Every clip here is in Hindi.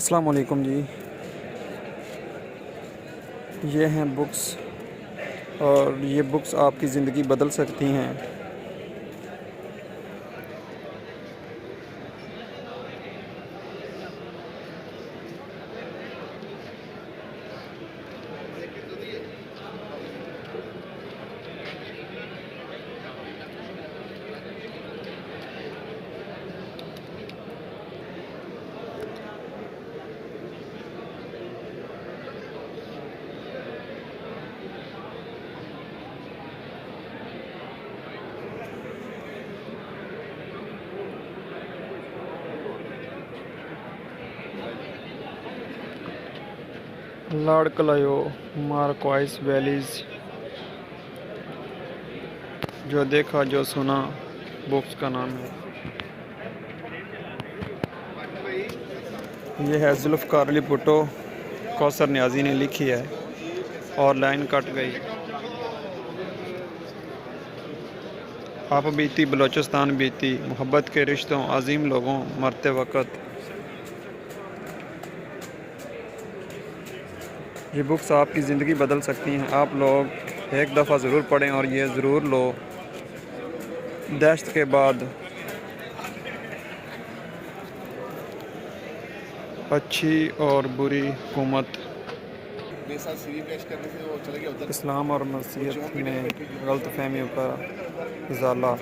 अस्सलाम वालेकुम जी। ये हैं बुक्स और ये बुक्स आपकी ज़िंदगी बदल सकती हैं। लॉर्ड क्लायो मार्क्वेस वेलीज़, जो देखा जो सुना बुक्स का नाम है। ये है जुल्फ़िकार अली भुट्टो, कौसर नियाज़ी ने लिखी है और लाइन कट गई। आप बीती बलोचिस्तान बीती, मोहब्बत के रिश्तों अजीम लोगों मरते वक़्त। ये बुक्स आपकी ज़िंदगी बदल सकती हैं। आप लोग एक दफ़ा ज़रूर पढ़ें और ये ज़रूर लो। दहशत के बाद अच्छी और बुरी हुकूमत, इस्लाम और मसीहत में गलतफहमियों का इजाला।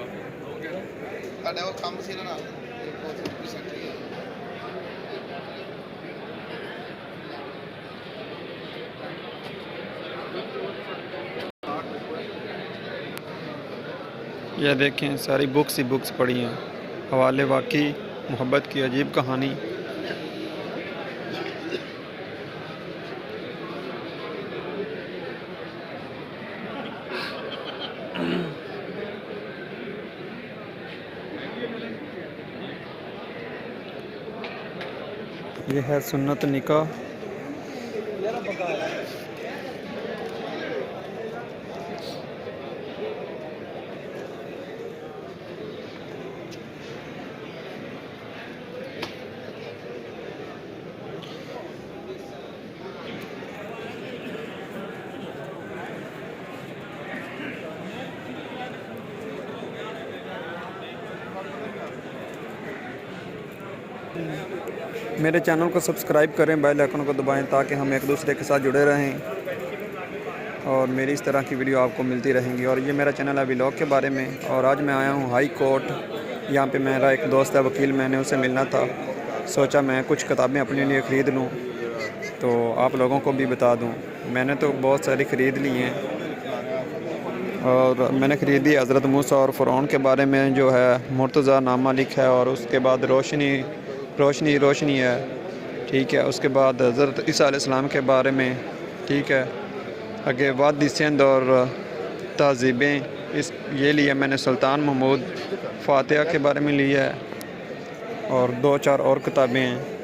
यह देखें, सारी बुक्स ही बुक्स पढ़ी हैं। हवाले वाकई मोहब्बत की अजीब कहानी। यह है सुन्नत निकाह। मेरे चैनल को सब्सक्राइब करें, बेल आइकन को दबाएं ताकि हम एक दूसरे के साथ जुड़े रहें और मेरी इस तरह की वीडियो आपको मिलती रहेंगी। और ये मेरा चैनल है व्लॉग के बारे में। और आज मैं आया हूँ हाई कोर्ट। यहाँ पे मेरा एक दोस्त है वकील, मैंने उससे मिलना था। सोचा मैं कुछ किताबें अपने लिए ख़रीद लूँ तो आप लोगों को भी बता दूँ। मैंने तो बहुत सारी ख़रीद ली हैं और मैंने ख़रीदी हज़रत मूसा और फ़िरौन के बारे में, जो है मुर्तज़ा नामा लिखा है। और उसके बाद रोशनी है, ठीक है। उसके बाद हज़रत ईसा अलैहिस्सलाम के बारे में, ठीक है। आगे वादी सिंध और तहज़ीबें, इस ये लिया मैंने। सुल्तान महमूद फ़ातिहा के बारे में लिया है और 2-4 और किताबें हैं।